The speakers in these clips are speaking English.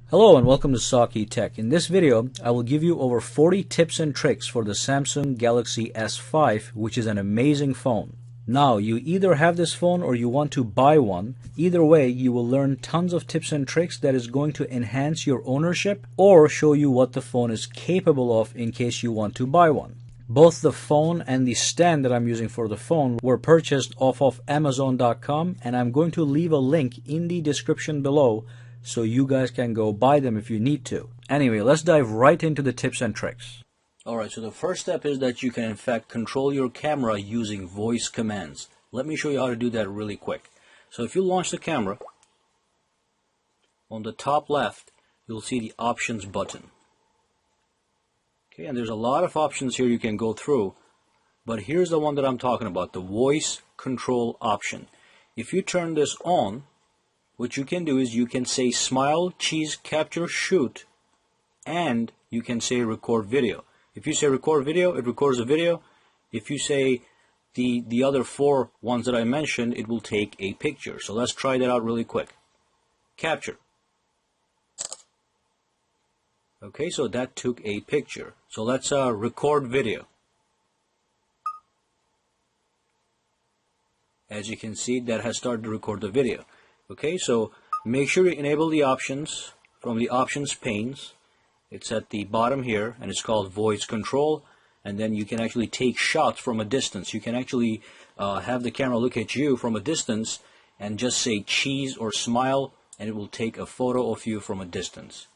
Hello and welcome to Saki Tech. In this video, I will give you over 40 tips and tricks for the Samsung Galaxy S5, which is an amazing phone. Now, you either have this phone or you want to buy one. Either way, you will learn tons of tips and tricks that is going to enhance your ownership or show you what the phone is capable of in case you want to buy one. Both the phone and the stand that I'm using for the phone were purchased off of Amazon.com, and I'm going to leave a link in the description below so you guys can go buy them if you need to. Anyway, let's dive right into the tips and tricks. Alright, so the first step is that you can in fact control your camera using voice commands. Let me show you how to do that really quick. So if you launch the camera, on the top left, you'll see the options button. Okay, and there's a lot of options here you can go through, but here's the one that I'm talking about, the voice control option. If you turn this on, what you can do is you can say smile, cheese, capture, shoot, and you can say record video. If you say record video, it records the video. If you say the other four ones that I mentioned, it will take a picture. So let's try that out really quick. Capture. Okay, so that took a picture. So let's record video. As you can see, that has started to record the video. Okay, so make sure you enable the options from the options panes. It's at the bottom here, and it's called voice control. And then you can actually take shots from a distance. You can actually have the camera look at you from a distance and just say cheese or smile, and it will take a photo of you from a distance.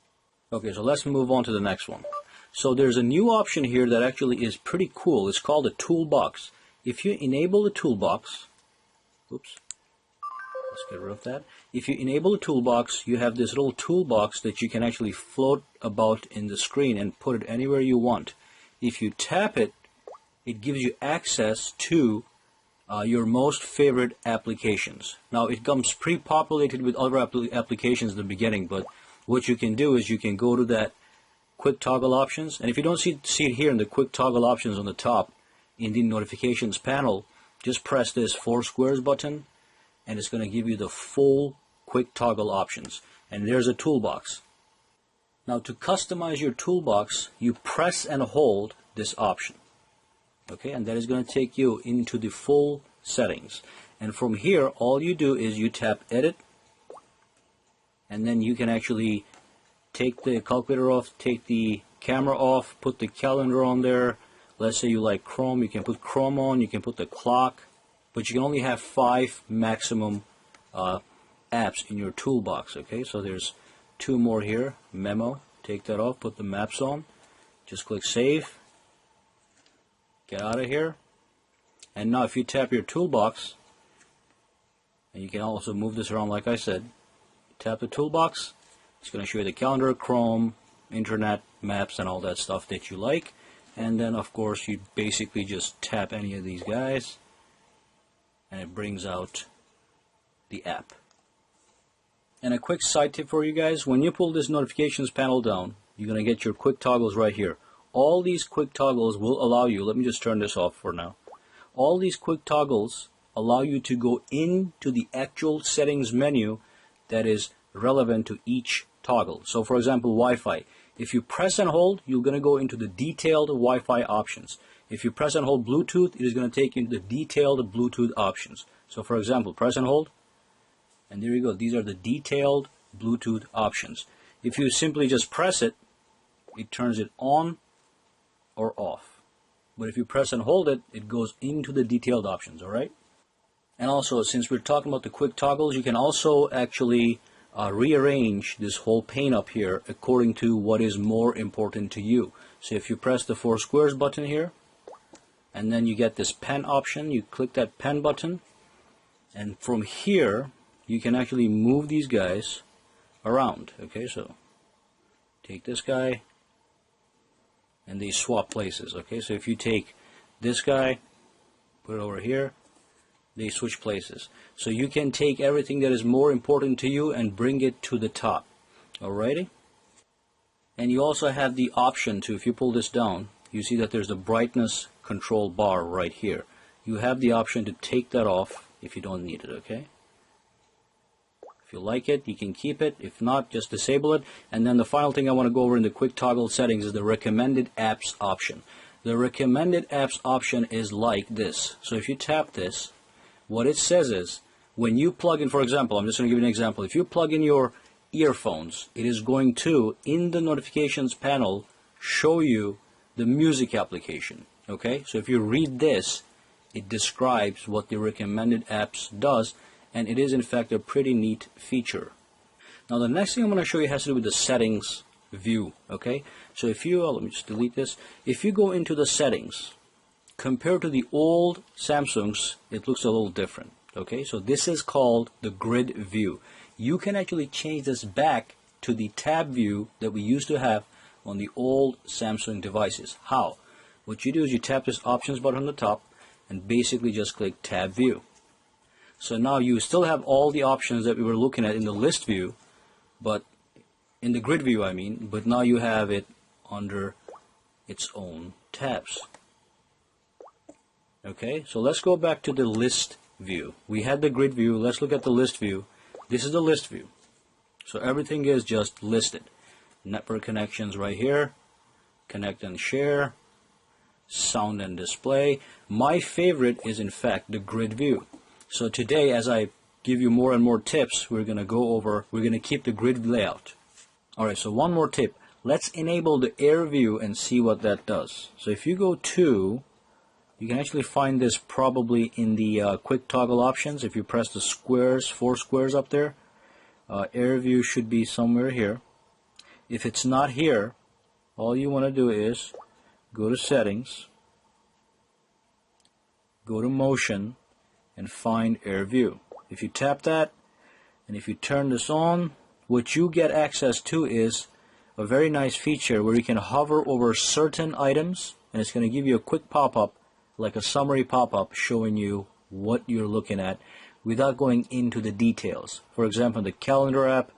Okay, so let's move on to the next one. So there's a new option here that actually is pretty cool. It's called a toolbox. If you enable the toolbox, oops, let's get rid of that. If you enable the toolbox, you have this little toolbox that you can actually float about in the screen and put it anywhere you want. If you tap it, it gives you access to your most favorite applications. Now, it comes pre-populated with other applications in the beginning, but what you can do is you can go to that quick toggle options, and if you don't see it here in the quick toggle options on the top in the notifications panel, just press this 4 squares button, and it's going to give you the full quick toggle options. And there's a toolbox. Now, to customize your toolbox, you press and hold this option. Okay, and that is going to take you into the full settings. And from here, all you do is you tap edit, and then you can actually take the calculator off, take the camera off, put the calendar on there. Let's say you like Chrome, you can put Chrome on, you can put the clock, but you can only have 5 maximum apps in your toolbox. Okay, so there's 2 more here. Memo, take that off, put the maps on, just click save, get out of here. And now if you tap your toolbox, and you can also move this around like I said, tap the toolbox, it's going to show you the calendar, Chrome, internet, maps, and all that stuff that you like. And then of course you basically just tap any of these guys and it brings out the app. And a quick side tip for you guys, when you pull this notifications panel down, you're going to get your quick toggles right here. All these quick toggles will allow you, let me just turn this off for now. All these quick toggles allow you to go into the actual settings menu that is relevant to each toggle. So for example, Wi-Fi. If you press and hold, you're going to go into the detailed Wi-Fi options. If you press and hold Bluetooth, it is going to take you to the detailed Bluetooth options. So for example, press and hold, and there you go. These are the detailed Bluetooth options. If you simply just press it, it turns it on or off. But if you press and hold it, it goes into the detailed options, alright? And also, since we're talking about the quick toggles, you can also actually rearrange this whole pane up here according to what is more important to you. So if you press the 4 squares button here, and then you get this pen option, you click that pen button, and from here you can actually move these guys around. Okay, so take this guy and they swap places. Okay, so if you take this guy, put it over here, they switch places. So you can take everything that is more important to you and bring it to the top. Alrighty? And you also have the option to, if you pull this down, you see that there's a brightness control bar right here. You have the option to take that off if you don't need it, okay? If you like it, you can keep it. If not, just disable it. And then the final thing I want to go over in the quick toggle settings is the recommended apps option. The recommended apps option is like this. So if you tap this, what it says is, when you plug in, for example, I'm just going to give you an example. If you plug in your earphones, it is going to, in the notifications panel, show you the music application. Okay, so if you read this, it describes what the recommended apps does, and it is in fact a pretty neat feature. Now the next thing I'm going to show you has to do with the settings view. Okay, so if you, let me just delete this. If you go into the settings, compared to the old Samsungs, it looks a little different. Okay, so this is called the grid view. You can actually change this back to the tab view that we used to have on the old Samsung devices. How? What you do is you tap this options button on the top and basically just click tab view. So now you still have all the options that we were looking at in the list view, but in the grid view I mean, but now you have it under its own tabs. Okay, so let's go back to the list view. We had the grid view. Let's look at the list view. This is the list view. So everything is just listed. Network connections right here. Connect and share. Sound and display. My favorite is in fact the grid view. So today, as I give you more and more tips, we're going to keep the grid layout. Alright, so one more tip. Let's enable the air view and see what that does. So if you go to, you can actually find this probably in the quick toggle options. If you press the squares, 4 squares up there, air view should be somewhere here. If it's not here, all you want to do is go to settings, go to motion, and find air view. If you tap that, and if you turn this on, what you get access to is a very nice feature where you can hover over certain items, and it's going to give you a quick pop-up, like a summary pop-up showing you what you're looking at without going into the details. For example, the calendar app,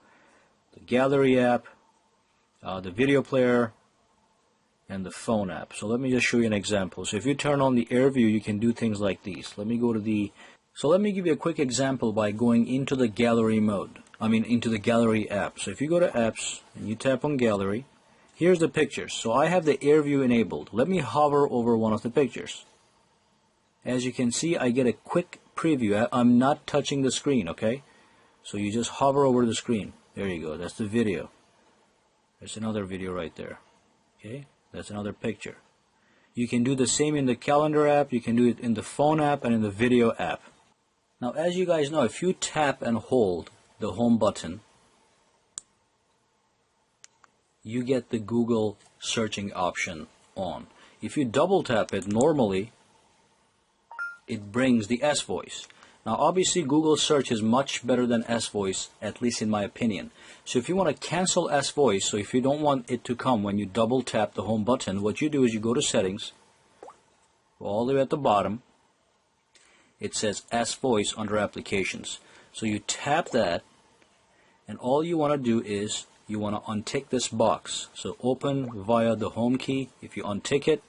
the gallery app, the video player, and the phone app. So let me just show you an example. So if you turn on the air view, you can do things like these. Let me give you a quick example by going into the gallery mode. Into the gallery app. So if you go to apps and you tap on gallery, here's the pictures. So I have the air view enabled. Let me hover over one of the pictures. As you can see, I get a quick preview. I'm not touching the screen, okay? So you just hover over the screen. There you go. That's the video. There's another video right there. Okay? That's another picture. You can do the same in the calendar app. You can do it in the phone app and in the video app. Now, as you guys know, if you tap and hold the home button, you get the Google searching option on. If you double tap it, normally it brings the S voice. Now obviously Google search is much better than S voice, at least in my opinion. So if you want to cancel S voice, so if you don't want it to come when you double tap the home button, what you do is you go to settings, go all the way at the bottom, it says S voice under applications. So you tap that, and all you want to do is you want to untick this box. So open via the home key. If you untick it,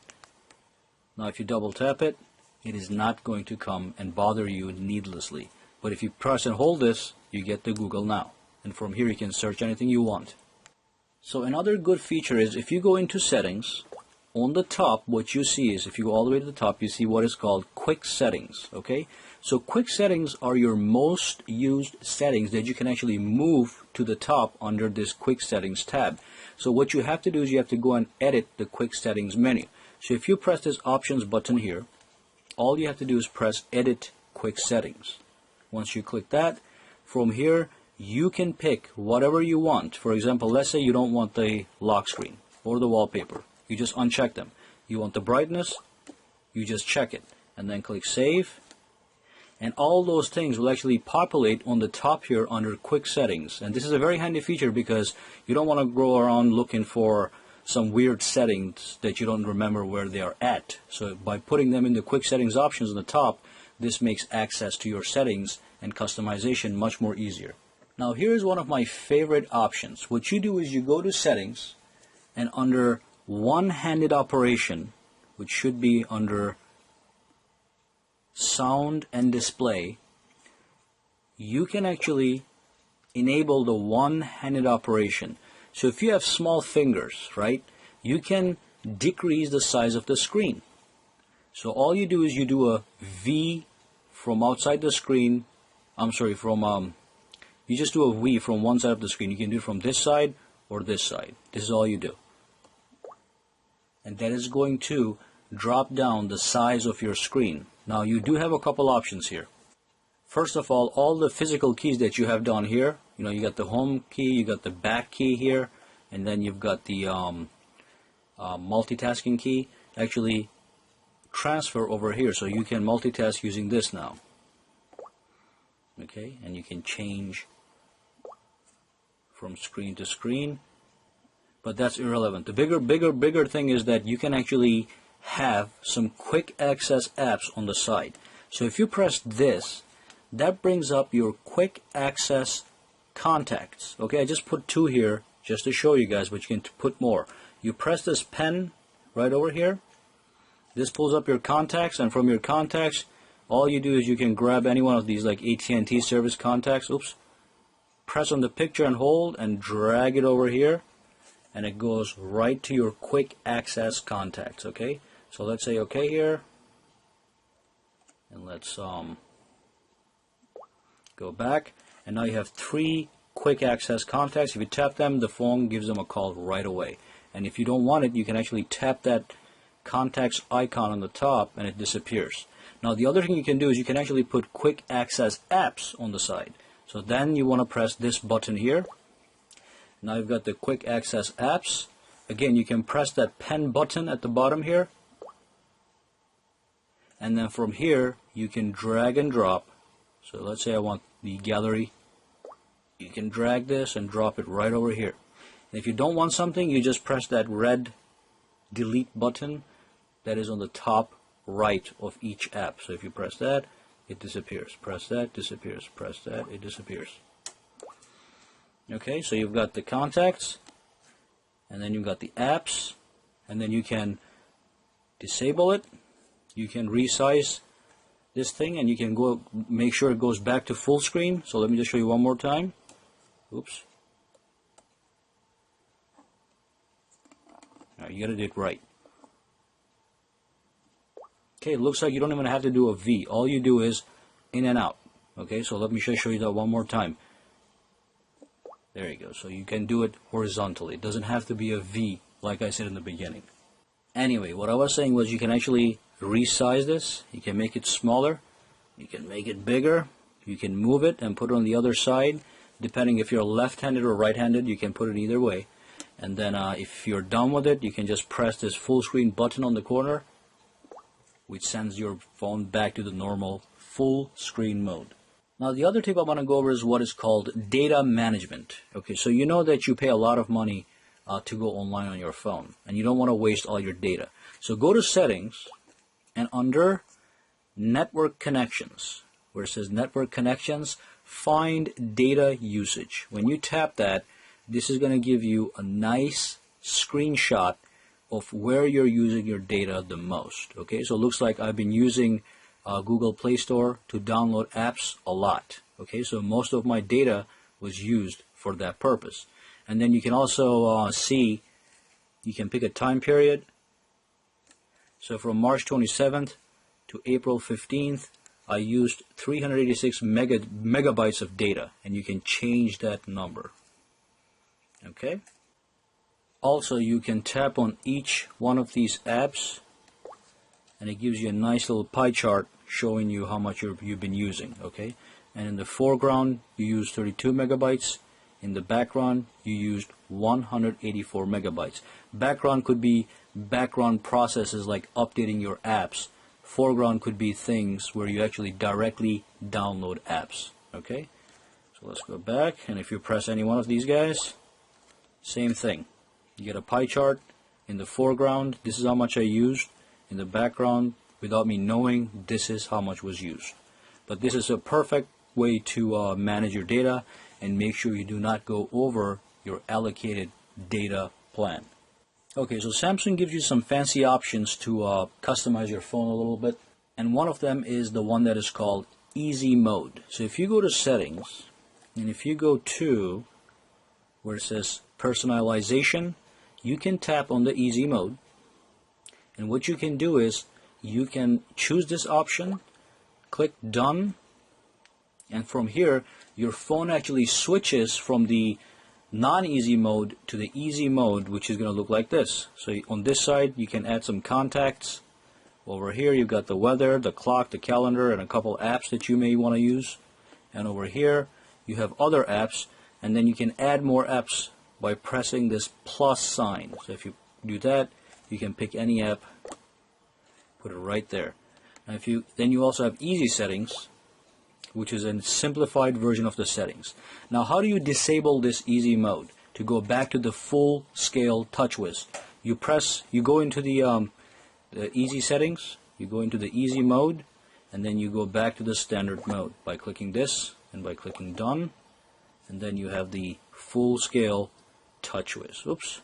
now if you double tap it, it is not going to come and bother you needlessly. But if you press and hold this, you get the Google Now. And from here you can search anything you want. So another good feature is if you go into settings, on the top what you see is, if you go all the way to the top, you see what is called quick settings. Okay? So quick settings are your most used settings that you can actually move to the top under this quick settings tab. So what you have to do is you have to go and edit the quick settings menu. So if you press this options button here, all you have to do is press edit quick settings. Once you click that, from here you can pick whatever you want. For example, let's say you don't want the lock screen or the wallpaper. You just uncheck them. You want the brightness, you just check it and then click save, and all those things will actually populate on the top here under quick settings. And this is a very handy feature because you don't want to go around looking for some weird settings that you don't remember where they are at. So by putting them in the quick settings options on the top, this makes access to your settings and customization much more easier. Now here's one of my favorite options. What you do is you go to settings, and under one-handed operation, which should be under sound and display, you can actually enable the one-handed operation. So if you have small fingers, right, you can decrease the size of the screen. So all you do is you do a V from outside the screen. You just do a V from one side of the screen. You can do it from this side or this side. This is all you do. And that is going to drop down the size of your screen. Now you do have a couple options here. First of all the physical keys that you have down here, you got the home key, you got the back key here, and then you've got the multitasking key. Actually transfer over here, so you can multitask using this now. Okay, and you can change from screen to screen, but that's irrelevant. The bigger thing is that you can actually have some quick access apps on the side. So if you press this, that brings up your quick access contacts. Okay, I just put 2 here just to show you guys, but you can put more. You press this pen right over here. This pulls up your contacts, and from your contacts, all you do is you can grab any one of these, like AT&T service contacts. Oops. Press on the picture and hold and drag it over here, and it goes right to your quick access contacts. Okay, so let's say okay here, and let's go back, and now you have 3 quick access contacts. If you tap them, the phone gives them a call right away. And if you don't want it, you can actually tap that contacts icon on the top and it disappears. Now the other thing you can do is you can actually put quick access apps on the side. So then you want to press this button here. Now you've got the quick access apps. Again, you can press that pen button at the bottom here, and then from here you can drag and drop. So let's say I want the gallery. You can drag this and drop it right over here. And if you don't want something, you just press that red delete button that is on the top right of each app. So if you press that, it disappears. Press that, disappears. Press that, it disappears. Okay, so you've got the contacts, and then you've got the apps, and then you can disable it. You can resize this thing, and you can go make sure it goes back to full screen. So let me just show you one more time. Oops. Now you gotta do it right. Okay, it looks like you don't even have to do a V. All you do is in and out. Okay, so let me just show you that one more time. There you go. So you can do it horizontally. It doesn't have to be a V like I said in the beginning. Anyway, what I was saying was you can actually resize this. You can make it smaller. You can make it bigger. You can move it and put it on the other side. Depending if you're left-handed or right-handed, you can put it either way. And then if you're done with it, you can just press this full screen button on the corner, which sends your phone back to the normal full screen mode. Now the other tip I want to go over is what is called data management. Okay, so you know that you pay a lot of money to go online on your phone, and you don't want to waste all your data. So go to settings, and under network connections, where it says network connections, find data usage. When you tap that, this is going to give you a nice screenshot of where you're using your data the most. Okay, so it looks like I've been using Google Play Store to download apps a lot. Okay, so most of my data was used for that purpose. And then you can also see, you can pick a time period. So from March 27th to April 15th, I used 386 megabytes of data, and you can change that number. Okay. Also, you can tap on each one of these apps, and it gives you a nice little pie chart showing you how much you've been using. Okay. And in the foreground, you use 32 megabytes. In the background, you used 184 megabytes. Background could be background processes like updating your apps. Foreground could be things where you actually directly download apps. Okay, so let's go back, and if you press any one of these guys, same thing. You get a pie chart. In the foreground, this is how much I used. In the background, without me knowing, this is how much was used. But this is a perfect way to manage your data and make sure you do not go over your allocated data plan. Okay, so Samsung gives you some fancy options to customize your phone a little bit, and one of them is the one that is called Easy Mode. So if you go to Settings, And if you go to where it says personalization, you can tap on the easy mode. And what you can do is you can choose this option, click done, and from here your phone actually switches from the non-easy mode to the easy mode, which is going to look like this. So on this side you can add some contacts. Over here you've got the weather, the clock, the calendar, and a couple apps that you may want to use. And over here you have other apps, and then you can add more apps by pressing this plus sign. So if you do that, you can pick any app, put it right there. Now then you also have easy settings, which is a simplified version of the settings. Now how do you disable this easy mode to go back to the full scale TouchWiz? You go into the easy settings, you go into the easy mode, and then you go back to the standard mode by clicking this and by clicking done, and then you have the full scale TouchWiz. Oops.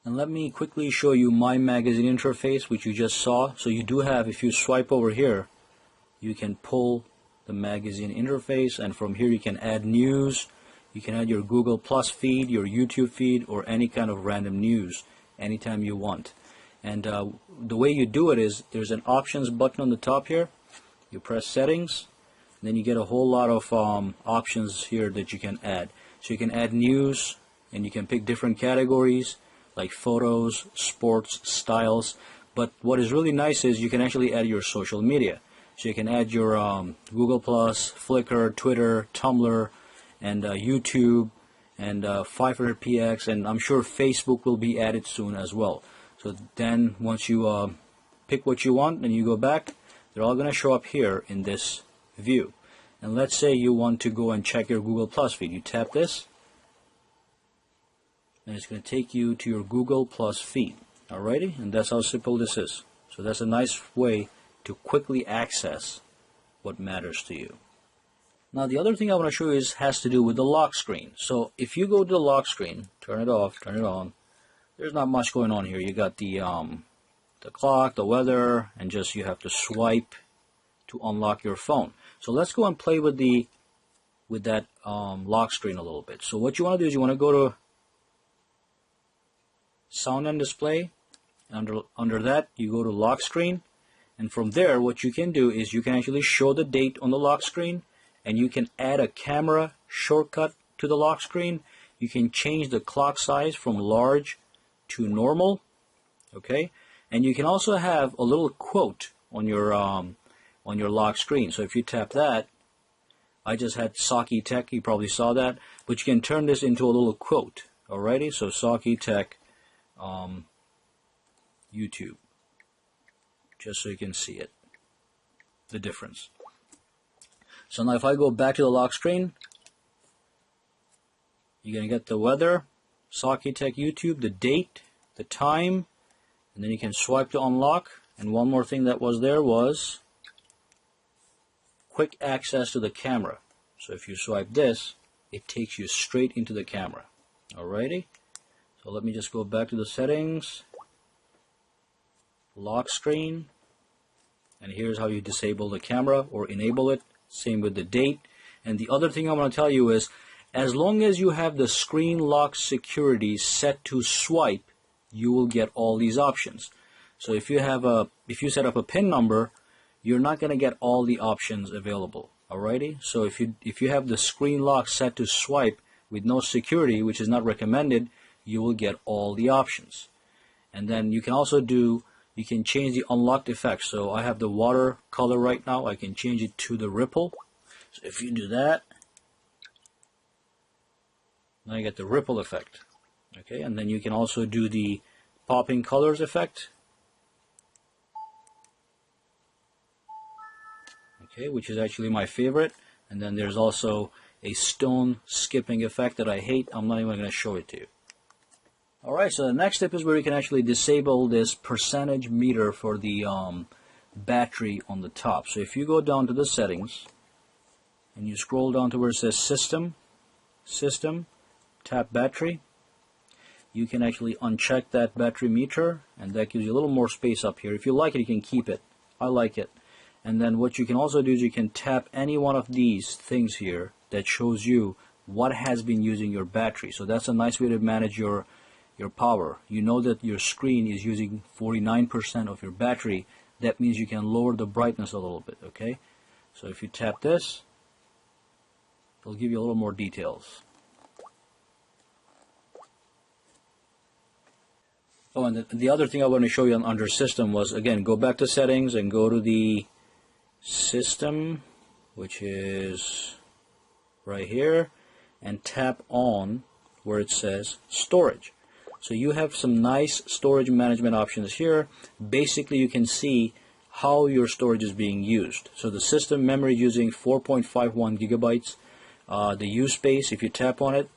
And let me quickly show you my magazine interface, which you just saw. So you do have, if you swipe over here, you can pull the magazine interface, and from here you can add news, you can add your Google Plus feed, your YouTube feed, or any kind of random news anytime you want. And the way you do it is there's an options button on the top here. You press settings, and then you get a whole lot of options here that you can add. So you can add news, and you can pick different categories like photos, sports, styles. But what is really nice is you can actually add your social media. So you can add your Google Plus, Flickr, Twitter, Tumblr, and YouTube, and 500px, and I'm sure Facebook will be added soon as well. So then once you pick what you want and you go back, they're all going to show up here in this view. And let's say you want to go and check your Google Plus feed. You tap this, and it's going to take you to your Google Plus feed. Alrighty, and that's how simple this is. So that's a nice way to quickly access what matters to you. Now the other thing I want to show you has to do with the lock screen. So if you go to the lock screen, turn it off, turn it on, there's not much going on here. You got the clock, the weather, and just you have to swipe to unlock your phone. So let's go and play with that lock screen a little bit. So what you want to do is you want to go to Sound and Display. Under that you go to lock screen, and from there what you can do is you can actually show the date on the lock screen, and you can add a camera shortcut to the lock screen. You can change the clock size from large to normal, okay, and you can also have a little quote on your lock screen. So if you tap that, I just had Saki Tech, you probably saw that, but you can turn this into a little quote. Alrighty, so Saki Tech YouTube, just so you can see it, the difference. So now if I go back to the lock screen, you're going to get the weather, Saki Tech YouTube, the date, the time, and then you can swipe to unlock. And one more thing that was there was quick access to the camera. So if you swipe this, it takes you straight into the camera. Alrighty, so let me just go back to the settings, lock screen, and here's how you disable the camera or enable it. Same with the date. And the other thing I want to tell you is, as long as you have the screen lock security set to swipe, you will get all these options. So if you set up a PIN number, you're not going to get all the options available. Alrighty, so if you have the screen lock set to swipe with no security, which is not recommended, you will get all the options. And then you can also you can change the unlocked effect. So I have the watercolor right now. I can change it to the ripple. So if you do that, now you get the ripple effect. Okay, and then you can also do the popping colors effect. Okay, which is actually my favorite. And then there's also a stone skipping effect that I hate. I'm not even going to show it to you. Alright, so the next step is where you can actually disable this percentage meter for the battery on the top. So if you go down to the settings and you scroll down to where it says System, tap Battery, you can actually uncheck that battery meter, and that gives you a little more space up here. If you like it, you can keep it. I like it. And then what you can also do is you can tap any one of these things here that shows you what has been using your battery. So that's a nice way to manage your power. You know that your screen is using 49% of your battery. That means you can lower the brightness a little bit, okay? So if you tap this, it'll give you a little more details. Oh, and the other thing I want to show you under system was, again, go back to settings and go to the system, which is right here, and tap on where it says storage. So you have some nice storage management options here. Basically, you can see how your storage is being used. So the system memory using 4.51 gigabytes. The use space, if you tap on it,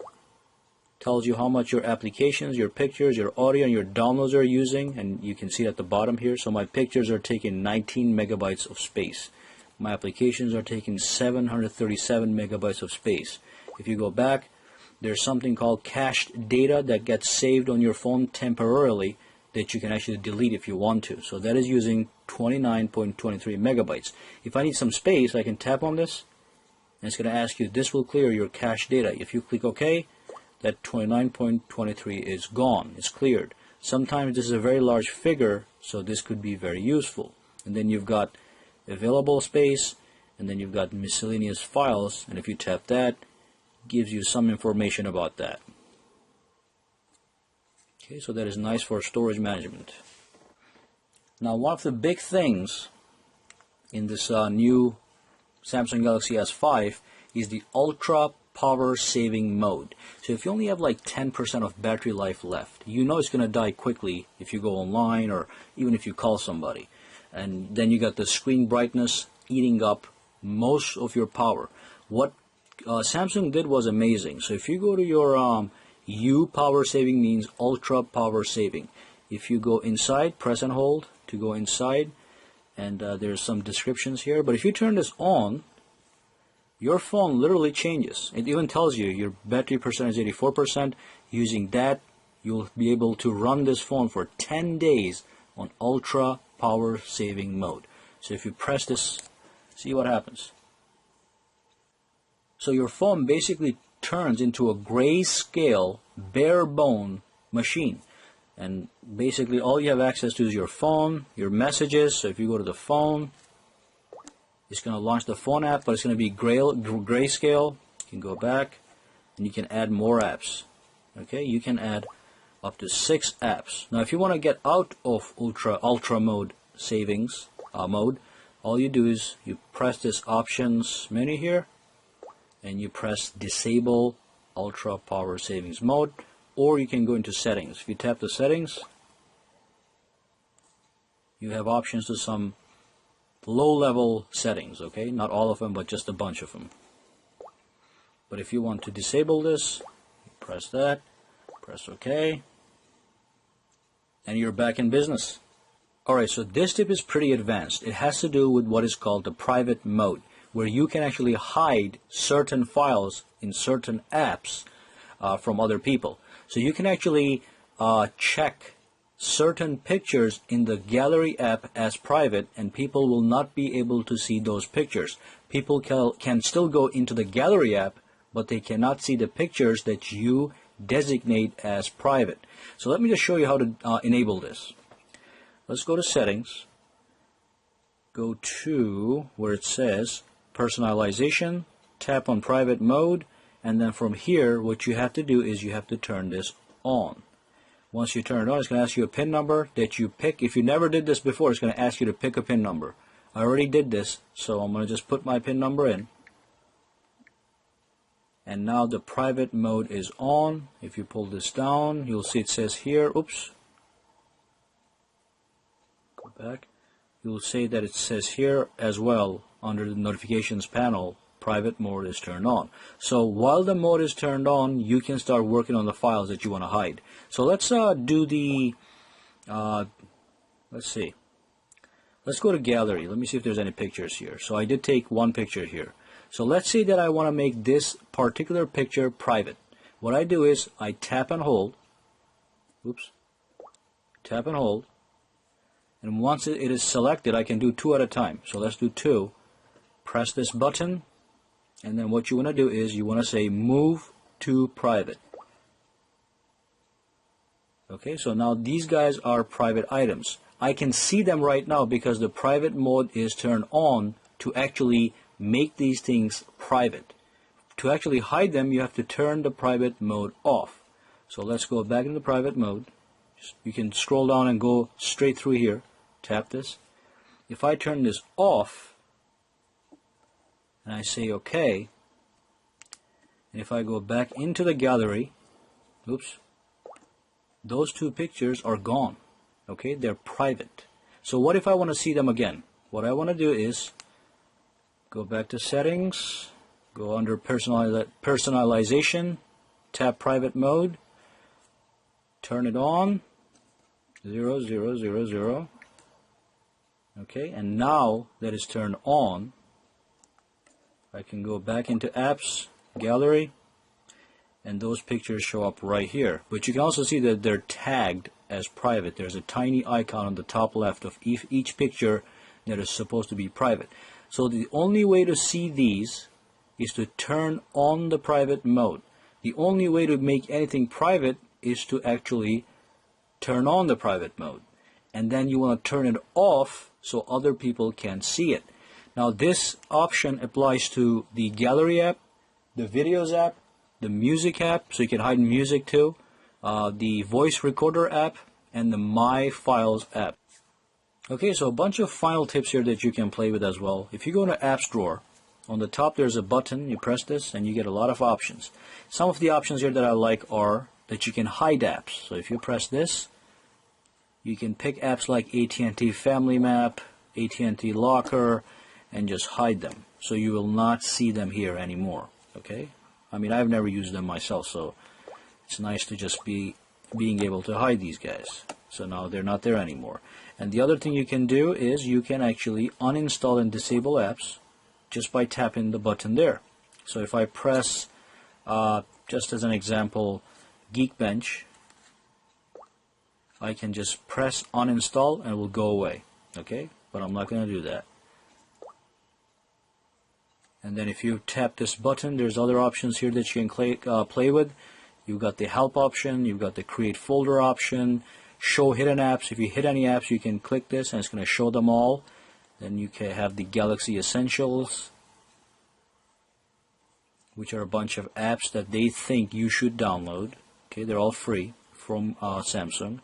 tells you how much your applications, your pictures, your audio, and your downloads are using, and you can see at the bottom here. So my pictures are taking 19 megabytes of space. My applications are taking 737 megabytes of space. If you go back, there's something called cached data that gets saved on your phone temporarily that you can actually delete if you want to. So that is using 29.23 megabytes. If I need some space, I can tap on this, and it's going to ask you, this will clear your cached data. If you click OK, that 29.23 is gone. It's cleared. Sometimes this is a very large figure, so this could be very useful. And then you've got available space, and then you've got miscellaneous files, and if you tap that, it gives you some information about that. Okay, so that is nice for storage management. Now, one of the big things in this new Samsung Galaxy S5 is the ultra power saving mode. So if you only have like 10% of battery life left, you know it's going to die quickly if you go online or even if you call somebody. And then you got the screen brightness eating up most of your power. What Samsung did was amazing. So if you go to your U power saving means ultra power saving. If you go inside, press and hold to go inside, and there's some descriptions here. But if you turn this on, your phone literally changes. It even tells you your battery percentage is 84%. Using that, you'll be able to run this phone for 10 days on ultra power saving mode. So if you press this, see what happens. So your phone basically turns into a grayscale, bare bone machine. And basically all you have access to is your phone, your messages. So if you go to the phone, it's going to launch the phone app, but it's going to be grayscale. You can go back and you can add more apps. Okay, you can add up to 6 apps. Now if you want to get out of ultra mode savings mode, all you do is you press this options menu here and you press disable ultra power savings mode, or you can go into settings. If you tap the settings, you have options to some low-level settings, okay? Not all of them, but just a bunch of them. But if you want to disable this, press that, press OK, and you're back in business. Alright, so this tip is pretty advanced. It has to do with what is called the private mode, where you can actually hide certain files in certain apps from other people. So you can actually check certain pictures in the gallery app as private, and people will not be able to see those pictures. People can still go into the gallery app, but they cannot see the pictures that you designate as private. So let me just show you how to enable this. Let's go to settings, go to where it says personalization, tap on private mode, and then from here what you have to do is you have to turn this on. Once you turn it on, it's going to ask you a PIN number that you pick. If you never did this before, it's going to ask you to pick a PIN number. I already did this, so I'm going to just put my PIN number in. And now the private mode is on. If you pull this down, you'll see it says here, oops. Go back. You'll see that it says here as well under the notifications panel, private mode is turned on. So while the mode is turned on, you can start working on the files that you want to hide. So let's do the, let's see. Let's go to gallery. Let me see if there's any pictures here. So I did take one picture here. So let's say that I want to make this particular picture private. What I do is I tap and hold. Oops. Tap and hold. And once it is selected, I can do 2 at a time. So let's do 2. Press this button. And then what you want to do is you want to say move to private. Okay, so now these guys are private items. I can see them right now because the private mode is turned on to actually make these things private. To actually hide them, you have to turn the private mode off. So let's go back into private mode. You can scroll down and go straight through here. Tap this. If I turn this off and I say OK, and if I go back into the gallery, oops, those two pictures are gone. Okay, they're private. So what if I want to see them again? What I want to do is go back to settings, go under personalization, tap private mode, turn it on, 0, 0, 0, 0. Okay, and now that it's turned on, I can go back into apps, gallery, and those pictures show up right here. But you can also see that they're tagged as private. There's a tiny icon on the top left of each picture that is supposed to be private. So the only way to see these is to turn on the private mode. The only way to make anything private is to actually turn on the private mode. And then you want to turn it off so other people can see it. Now this option applies to the gallery app, the videos app, the music app, so you can hide music too, the voice recorder app, and the My Files app. Okay, so a bunch of final tips here that you can play with as well. If you go into Apps drawer, on the top there's a button, you press this and you get a lot of options. Some of the options here that I like are that you can hide apps. So if you press this, you can pick apps like AT&T Family Map, AT&T Locker, and just hide them. So you will not see them here anymore. Okay? I mean, I've never used them myself, so it's nice to just being able to hide these guys. So now they're not there anymore. And the other thing you can do is you can actually uninstall and disable apps just by tapping the button there. So if I press, just as an example, Geekbench, I can just press uninstall and it will go away. Okay? But I'm not going to do that. And then if you tap this button, there's other options here that you can play with. You've got the help option, you've got the create folder option, show hidden apps. If you hit any apps, you can click this and it's going to show them all. Then you can have the Galaxy Essentials, which are a bunch of apps that they think you should download. Okay, they're all free from Samsung.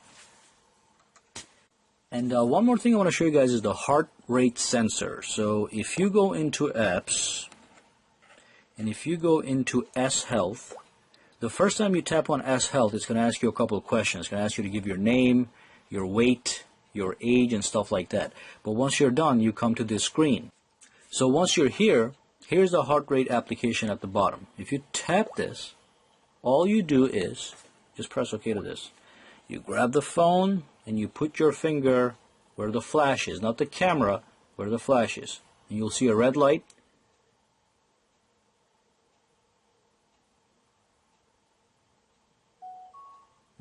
And one more thing I want to show you guys is the heart rate sensor. So if you go into apps, and if you go into S Health, the first time you tap on S Health, it's going to ask you a couple of questions. It's going to ask you to give your name, your weight, your age, and stuff like that. But once you're done, you come to this screen. So once you're here, here's the heart rate application at the bottom. If you tap this, all you do is just press OK to this. You grab the phone and you put your finger where the flash is, not the camera, where the flash is. And you'll see a red light.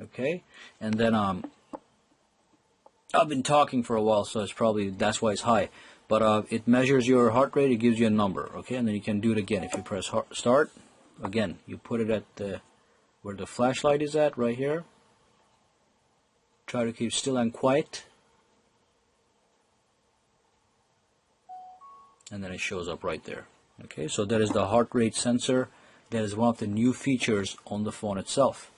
Okay, and then I've been talking for a while, so it's probably that's why it's high. But it measures your heart rate, it gives you a number. Okay, and then you can do it again. If you press start, again, you put it at where the flashlight is at, right here. Try to keep still and quiet. And then it shows up right there. Okay, so that is the heart rate sensor. That is one of the new features on the phone itself.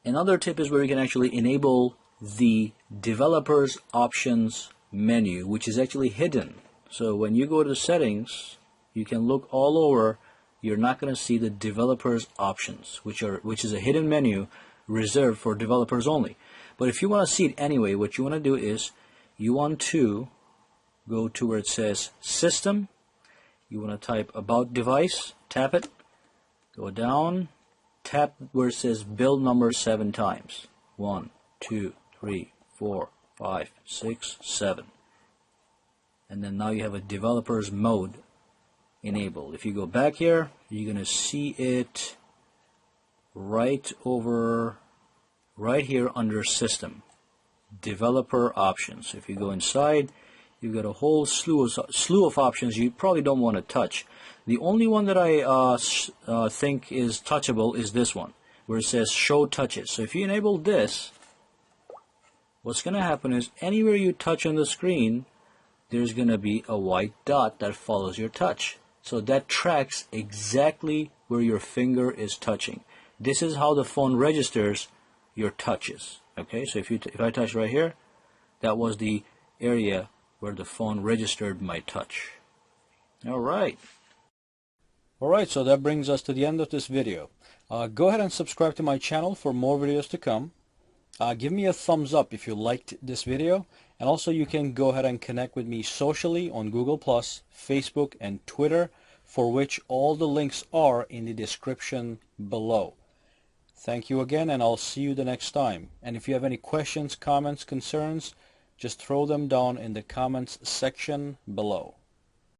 Another tip is where you can actually enable the developers options menu, which is actually hidden. So when you go to the settings, you can look all over. You're not going to see the developers options, which is a hidden menu reserved for developers only. But if you want to see it anyway, what you want to do is you want to go to where it says System. You want to type About Device, tap it, go down, tap where it says build number 7 times. 1, 2, 3, 4, 5, 6, 7. And then now you have a developer's mode enabled. If you go back here, you're going to see it right here under System, Developer Options. If you go inside, you've got a whole slew of options you probably don't want to touch. The only one that I think is touchable is this one, where it says show touches. So if you enable this, what's going to happen is anywhere you touch on the screen, there's going to be a white dot that follows your touch. So that tracks exactly where your finger is touching. This is how the phone registers your touches. Okay, so if I touch right here, that was the area where the phone registered my touch. Alright, so that brings us to the end of this video. Go ahead and subscribe to my channel for more videos to come. Give me a thumbs up if you liked this video, and also you can go ahead and connect with me socially on Google+, Facebook, and Twitter, for which all the links are in the description below. Thank you again, and I'll see you the next time. And if you have any questions, comments, concerns, just throw them down in the comments section below.